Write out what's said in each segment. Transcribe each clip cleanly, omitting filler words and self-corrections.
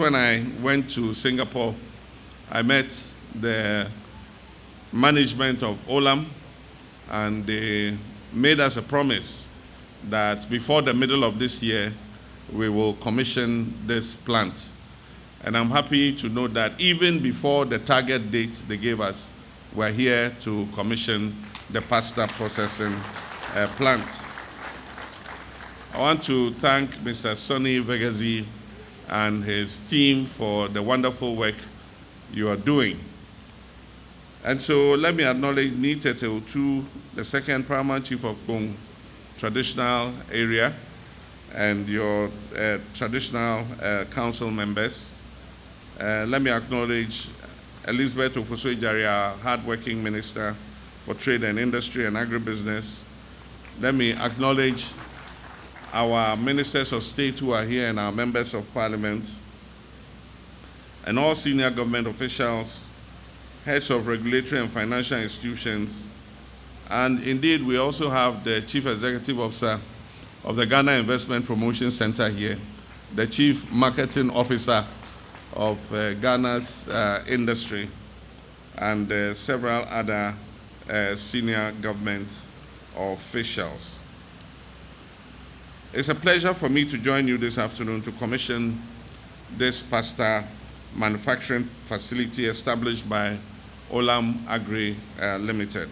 when I went to Singapore, I met the management of Olam, and they made us a promise that before the middle of this year, we will commission this plant. And I'm happy to know that even before the target date they gave us, we're here to commission the pasta processing plant. I want to thank Mr. Sonny Vegazi and his team for the wonderful work you are doing. And so let me acknowledge Niteteotu, the second paramount chief of Bong traditional area, and your traditional council members. Let me acknowledge Elizabeth Ofosu-Ejari, our hardworking minister for trade and industry and agribusiness. Let me acknowledge our ministers of state who are here and our members of parliament, and all senior government officials, heads of regulatory and financial institutions, and indeed we also have the Chief Executive Officer of the Ghana Investment Promotion Center here, the Chief Marketing Officer of Ghana's industry, and several other senior government officials. It's a pleasure for me to join you this afternoon to commission this pasta manufacturing facility established by Olarm Agri Limited.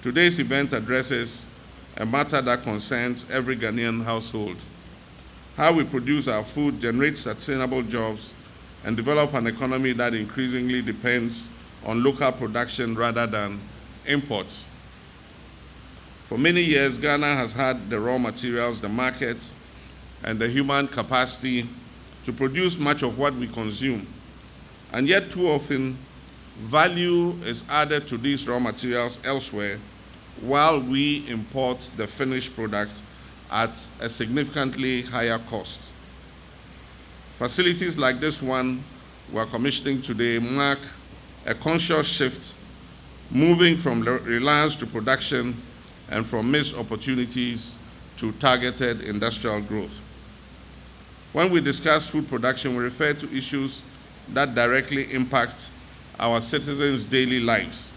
Today's event addresses a matter that concerns every Ghanaian household: how we produce our food, generate sustainable jobs, and develop an economy that increasingly depends on local production rather than imports. For many years, Ghana has had the raw materials, the market, and the human capacity to produce much of what we consume. And yet, too often, value is added to these raw materials elsewhere, while we import the finished product at a significantly higher cost. Facilities like this one we're commissioning today mark a conscious shift, moving from reliance to production and from missed opportunities to targeted industrial growth. When we discuss food production, we refer to issues that directly impact our citizens' daily lives: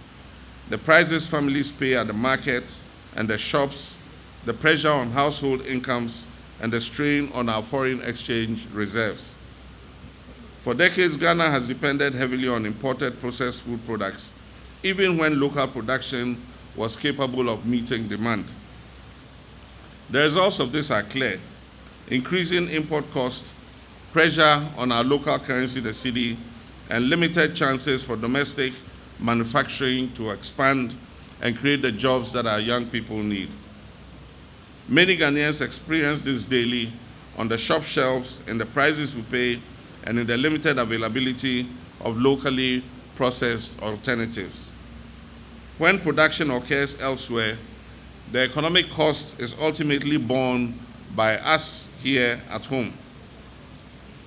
the prices families pay at the market and the shops, the pressure on household incomes, and the strain on our foreign exchange reserves. For decades, Ghana has depended heavily on imported processed food products, even when local production was capable of meeting demand. The results of this are clear: increasing import costs, pressure on our local currency, the cedi, and limited chances for domestic manufacturing to expand and create the jobs that our young people need. Many Ghanaians experience this daily on the shop shelves, in the prices we pay, and in the limited availability of locally processed alternatives. When production occurs elsewhere, the economic cost is ultimately borne by us here at home.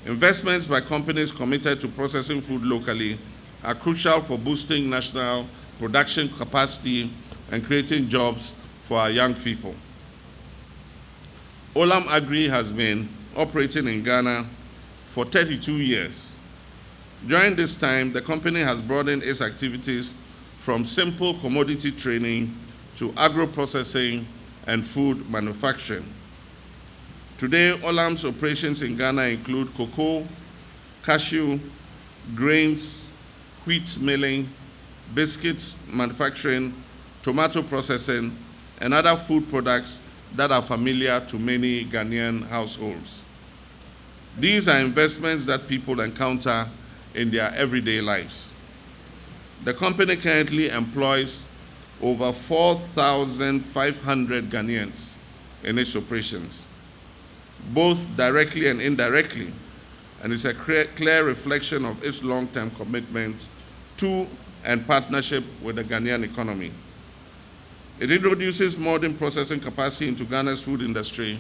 Investments by companies committed to processing food locally are crucial for boosting national production capacity and creating jobs for our young people. Olam Agri has been operating in Ghana for 32 years. During this time, the company has broadened its activities from simple commodity trading to agro-processing and food manufacturing. Today, Olam's operations in Ghana include cocoa, cashew, grains, wheat milling, biscuits manufacturing, tomato processing, and other food products that are familiar to many Ghanaian households. These are investments that people encounter in their everyday lives. The company currently employs over 4,500 Ghanaians in its operations, both directly and indirectly, and it's a clear reflection of its long-term commitment to and partnership with the Ghanaian economy. It introduces modern processing capacity into Ghana's food industry.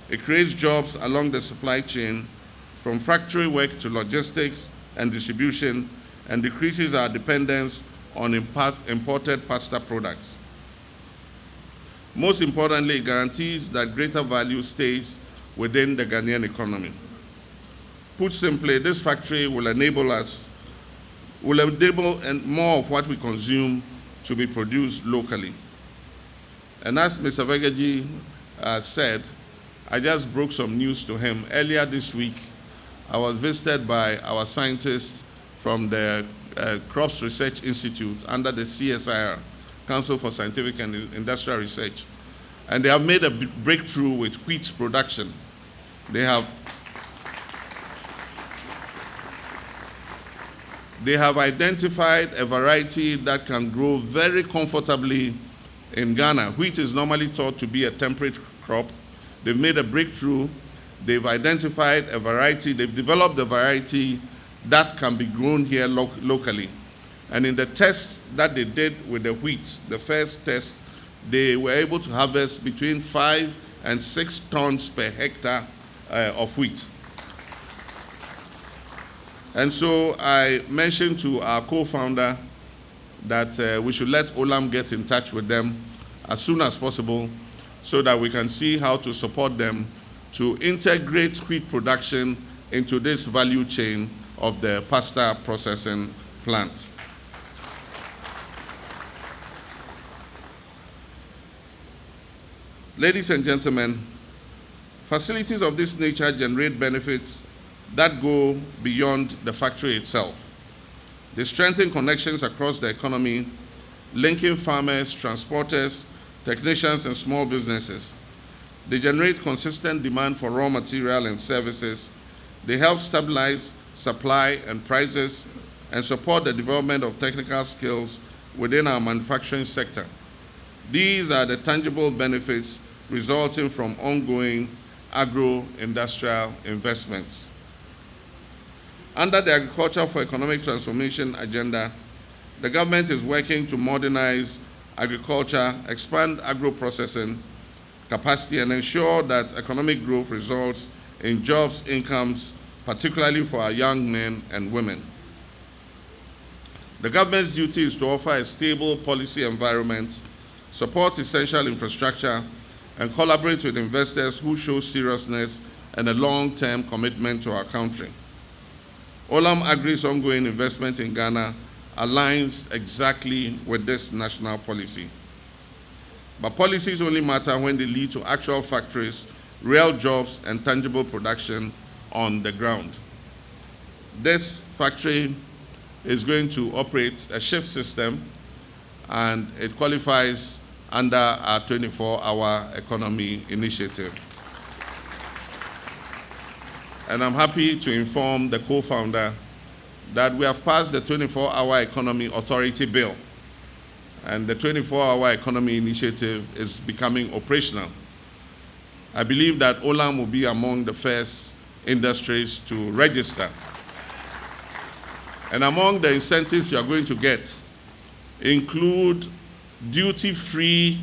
It creates jobs along the supply chain, from factory work to logistics and distribution, and decreases our dependence on imported pasta products. Most importantly, it guarantees that greater value stays within the Ghanaian economy. Put simply, this factory will enable and more of what we consume to be produced locally. And as Mr. Vegeji said, I just broke some news to him. Earlier this week, I was visited by our scientists from the Crops Research Institute under the CSIR, Council for Scientific and Industrial Research. And they have made a breakthrough with wheat production. They have identified a variety that can grow very comfortably in Ghana. Wheat is normally thought to be a temperate crop. They've made a breakthrough. They've identified a variety. They've developed a variety that can be grown here locally. And in the tests that they did with the wheat, the first test, they were able to harvest between 5 and 6 tons per hectare of wheat. And so I mentioned to our co-founder that we should let Olam get in touch with them as soon as possible so that we can see how to support them to integrate wheat production into this value chain of the pasta processing plant. Ladies and gentlemen, facilities of this nature generate benefits that go beyond the factory itself. They strengthen connections across the economy, linking farmers, transporters, technicians, and small businesses. They generate consistent demand for raw material and services. They help stabilize supply and prices and support the development of technical skills within our manufacturing sector. These are the tangible benefits resulting from ongoing agro-industrial investments. Under the Agriculture for Economic Transformation agenda, the government is working to modernize agriculture, expand agro-processing capacity, and ensure that economic growth results in jobs, incomes, particularly for our young men and women. The government's duty is to offer a stable policy environment, support essential infrastructure, and collaborate with investors who show seriousness and a long-term commitment to our country. Olam Agri's ongoing investment in Ghana aligns exactly with this national policy. But policies only matter when they lead to actual factories, real jobs, and tangible production on the ground. This factory is going to operate a shift system, and it qualifies under our 24-hour economy initiative. And I'm happy to inform the co-founder that we have passed the 24-hour economy authority bill, and the 24-hour economy initiative is becoming operational. I believe that Olam will be among the first industries to register. And among the incentives you are going to get include duty-free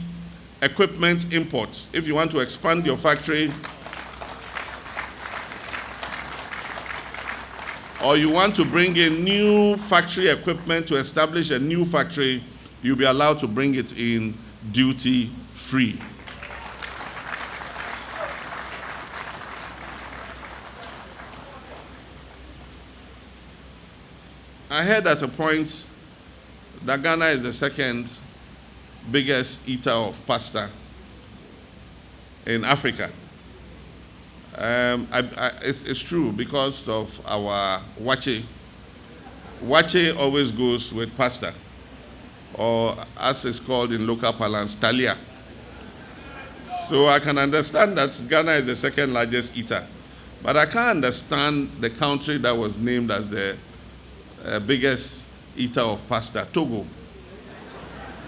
equipment imports. If you want to expand your factory, or you want to bring in new factory equipment to establish a new factory, you'll be allowed to bring it in duty-free. I heard at a point that Ghana is the second biggest eater of pasta in Africa. It's true because of our wache. Wache always goes with pasta, or as it's called in local parlance, talia. So I can understand that Ghana is the second largest eater, but I can't understand the country that was named as the biggest eater of pasta, Togo.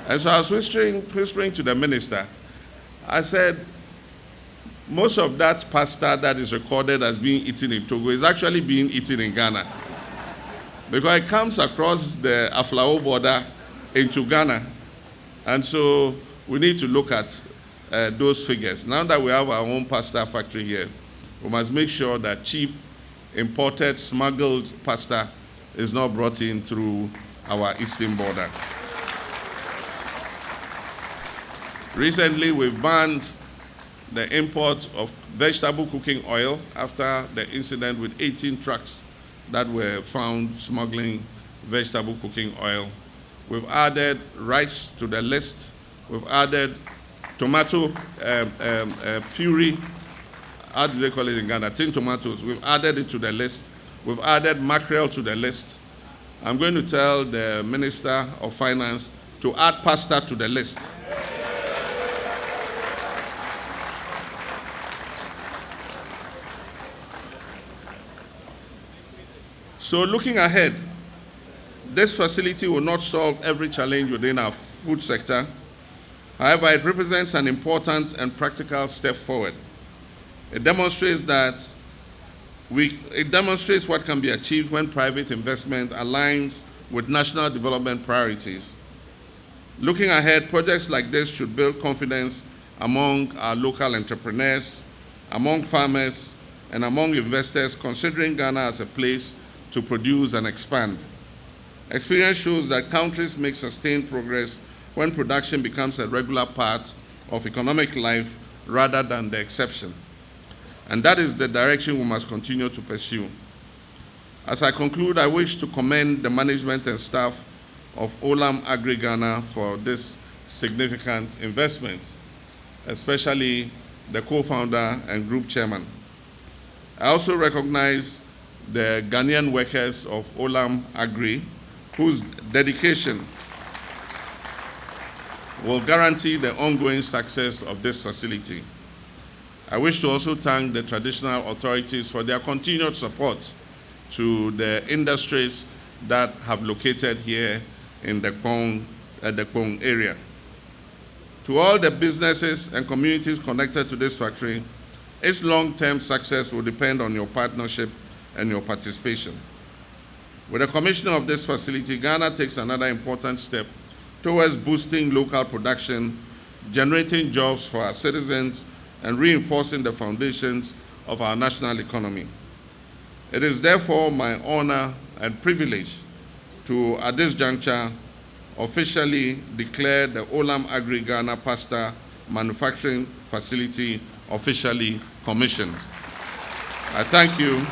And so I was whispering to the minister. I said, most of that pasta that is recorded as being eaten in Togo is actually being eaten in Ghana, because it comes across the Aflao border into Ghana. And so we need to look at those figures. Now that we have our own pasta factory here, we must make sure that cheap, imported, smuggled pasta is not brought in through our eastern border. Recently, we've banned the import of vegetable cooking oil after the incident with 18 trucks that were found smuggling vegetable cooking oil. We've added rice to the list. We've added tomato puree. How do they call it in Ghana? Tin tomatoes. We've added it to the list. We've added mackerel to the list. I'm going to tell the Minister of Finance to add pasta to the list. So looking ahead, this facility will not solve every challenge within our food sector. However, it represents an important and practical step forward. It demonstrates what can be achieved when private investment aligns with national development priorities. Looking ahead, projects like this should build confidence among our local entrepreneurs, among farmers, and among investors considering Ghana as a place to produce and expand. Experience shows that countries make sustained progress when production becomes a regular part of economic life rather than the exception. And that is the direction we must continue to pursue. As I conclude, I wish to commend the management and staff of Olam Agri Ghana for this significant investment, especially the co-founder and group chairman. I also recognize the Ghanaian workers of Olam Agri, whose dedication will guarantee the ongoing success of this facility. I wish to also thank the traditional authorities for their continued support to the industries that have located here in the Kpong area. To all the businesses and communities connected to this factory, its long-term success will depend on your partnership and your participation. With the commissioning of this facility, Ghana takes another important step towards boosting local production, generating jobs for our citizens, and reinforcing the foundations of our national economy. It is therefore my honor and privilege to, at this juncture, officially declare the Olam Agri Ghana pasta manufacturing facility officially commissioned. I thank you.